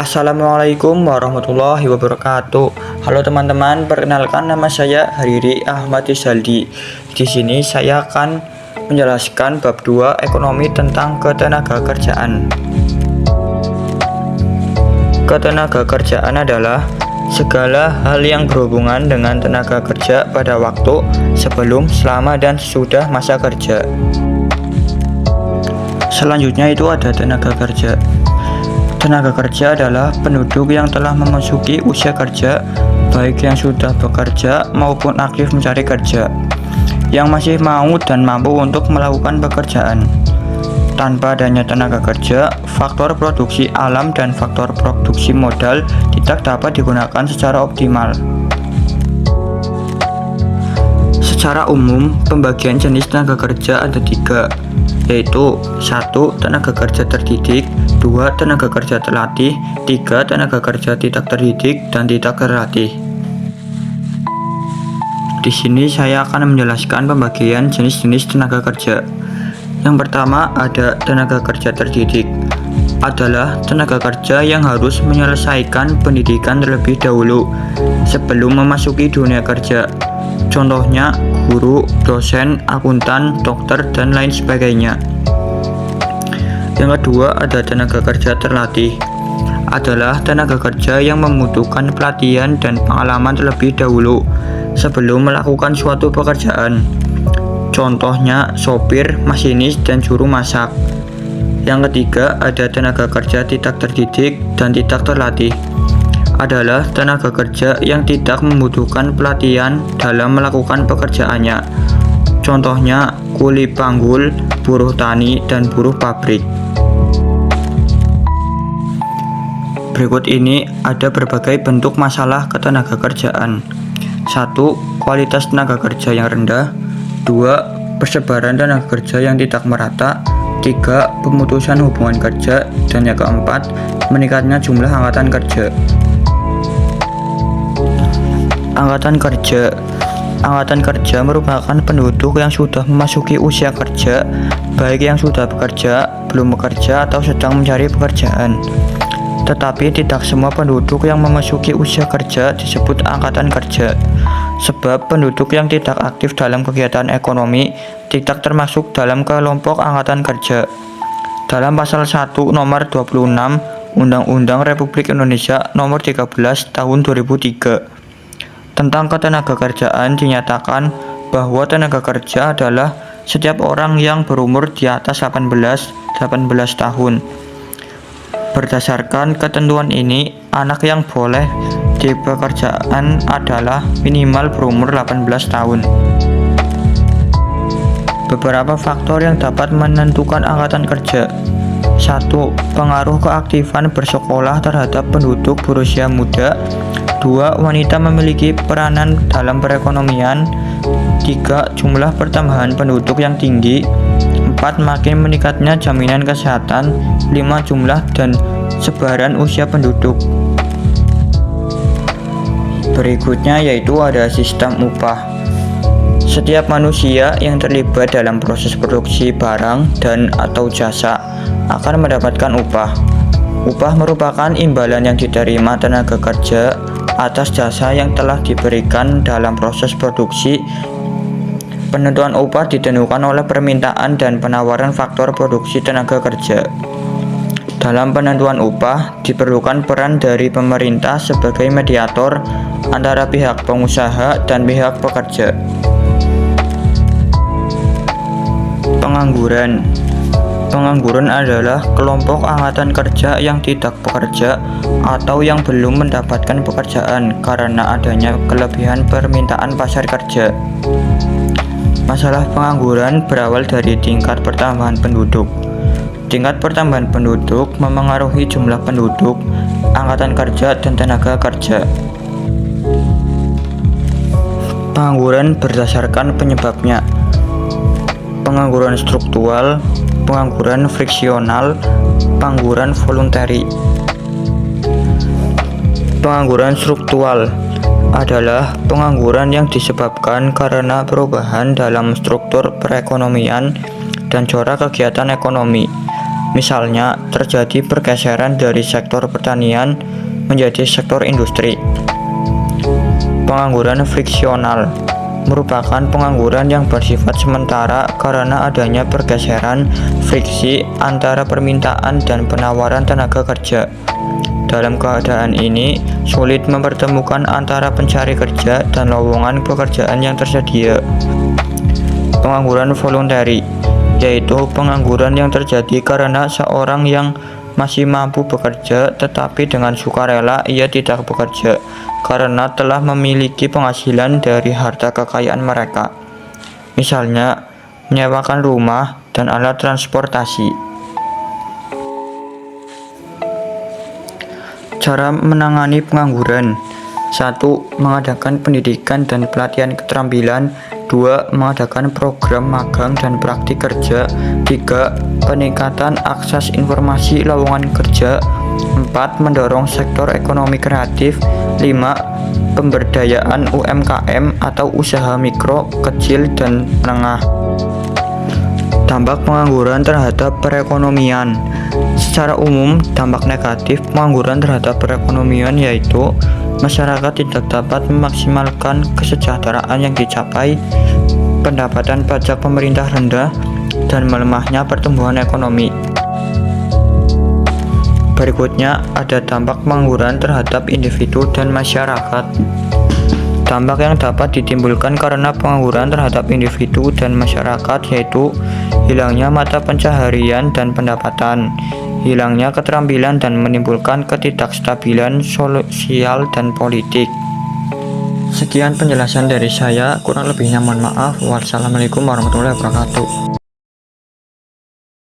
Assalamualaikum warahmatullahi wabarakatuh. Halo teman-teman, perkenalkan nama saya Hariri Ahmad Izaldi. Di sini saya akan menjelaskan bab 2 ekonomi tentang ketenagakerjaan. Ketenagakerjaan adalah segala hal yang berhubungan dengan tenaga kerja pada waktu, sebelum, selama, dan sesudah masa kerja. Selanjutnya itu ada tenaga kerja. Tenaga kerja adalah penduduk yang telah memasuki usia kerja, baik yang sudah bekerja maupun aktif mencari kerja, yang masih mau dan mampu untuk melakukan pekerjaan. Tanpa adanya tenaga kerja, faktor produksi alam dan faktor produksi modal tidak dapat digunakan secara optimal. Secara umum, pembagian jenis tenaga kerja ada 3, yaitu 1. Tenaga kerja terdidik, 2. Tenaga kerja terlatih, 3. Tenaga kerja tidak terdidik dan tidak terlatih. Di sini saya akan menjelaskan pembagian jenis-jenis tenaga kerja. Yang pertama ada tenaga kerja terdidik, adalah tenaga kerja yang harus menyelesaikan pendidikan terlebih dahulu sebelum memasuki dunia kerja. Contohnya guru, dosen, akuntan, dokter, dan lain sebagainya. Yang kedua ada tenaga kerja terlatih, adalah tenaga kerja yang membutuhkan pelatihan dan pengalaman terlebih dahulu sebelum melakukan suatu pekerjaan. Contohnya sopir, masinis, dan juru masak. Yang ketiga ada tenaga kerja tidak terdidik dan tidak terlatih, adalah tenaga kerja yang tidak membutuhkan pelatihan dalam melakukan pekerjaannya. Contohnya kuli panggul, buruh tani, dan buruh pabrik. Berikut ini ada berbagai bentuk masalah ketenaga kerjaan. 1. Kualitas tenaga kerja yang rendah. 2. Persebaran tenaga kerja yang tidak merata. 3. Pemutusan hubungan kerja. Dan yang keempat, meningkatnya jumlah angkatan kerja. Angkatan kerja. Angkatan kerja merupakan penduduk yang sudah memasuki usia kerja, baik yang sudah bekerja, belum bekerja, atau sedang mencari pekerjaan. Tetapi tidak semua penduduk yang memasuki usia kerja disebut angkatan kerja, sebab penduduk yang tidak aktif dalam kegiatan ekonomi tidak termasuk dalam kelompok angkatan kerja. Dalam pasal 1 nomor 26 Undang-Undang Republik Indonesia nomor 13 tahun 2003 tentang ketenagakerjaan dinyatakan bahwa tenaga kerja adalah setiap orang yang berumur di atas 18 tahun. Berdasarkan ketentuan ini, anak yang boleh di pekerjaan adalah minimal berumur 18 tahun. Beberapa faktor yang dapat menentukan angkatan kerja. 1. Pengaruh keaktifan bersekolah terhadap penduduk berusia muda. 2. Wanita memiliki peranan dalam perekonomian. 3. Jumlah pertambahan penduduk yang tinggi. 4. Makin meningkatnya jaminan kesehatan. 5. Jumlah dan sebaran usia penduduk. Berikutnya yaitu ada sistem upah. Setiap manusia yang terlibat dalam proses produksi barang dan atau jasa akan mendapatkan upah. Upah merupakan imbalan yang diterima tenaga kerja atas jasa yang telah diberikan dalam proses produksi. Penentuan upah ditentukan oleh permintaan dan penawaran faktor produksi tenaga kerja. Dalam penentuan upah diperlukan peran dari pemerintah sebagai mediator antara pihak pengusaha dan pihak pekerja. Pengangguran. Pengangguran adalah kelompok angkatan kerja yang tidak bekerja atau yang belum mendapatkan pekerjaan karena adanya kelebihan permintaan pasar kerja. Masalah pengangguran berawal dari tingkat pertambahan penduduk. Tingkat pertambahan penduduk memengaruhi jumlah penduduk, angkatan kerja, dan tenaga kerja. Pengangguran berdasarkan penyebabnya. Pengangguran struktural, pengangguran friksional, pengangguran voluntary. Pengangguran struktural adalah pengangguran yang disebabkan karena perubahan dalam struktur perekonomian dan corak kegiatan ekonomi. Misalnya, terjadi pergeseran dari sektor pertanian menjadi sektor industri. Pengangguran friksional merupakan pengangguran yang bersifat sementara karena adanya pergeseran friksi antara permintaan dan penawaran tenaga kerja. Dalam keadaan ini, sulit mempertemukan antara pencari kerja dan lowongan pekerjaan yang tersedia. Pengangguran voluntary, yaitu pengangguran yang terjadi karena seorang yang masih mampu bekerja tetapi dengan sukarela ia tidak bekerja karena telah memiliki penghasilan dari harta kekayaan mereka. Misalnya, menyewakan rumah dan alat transportasi. Cara menangani pengangguran: 1. Mengadakan pendidikan dan pelatihan keterampilan. 2. Mengadakan program magang dan praktik kerja. 3. Peningkatan akses informasi lowongan kerja. 4. Mendorong sektor ekonomi kreatif. 5. Pemberdayaan UMKM atau usaha mikro, kecil, dan menengah. Dampak pengangguran terhadap perekonomian. Secara umum, dampak negatif pengangguran terhadap perekonomian yaitu masyarakat tidak dapat memaksimalkan kesejahteraan yang dicapai, pendapatan pajak pemerintah rendah, dan melemahnya pertumbuhan ekonomi. Berikutnya ada dampak pengangguran terhadap individu dan masyarakat. Dampak yang dapat ditimbulkan karena pengangguran terhadap individu dan masyarakat yaitu hilangnya mata pencaharian dan pendapatan, hilangnya keterampilan dan menimbulkan ketidakstabilan sosial dan politik. Sekian penjelasan dari saya, kurang lebihnya mohon maaf. Wassalamualaikum warahmatullahi wabarakatuh.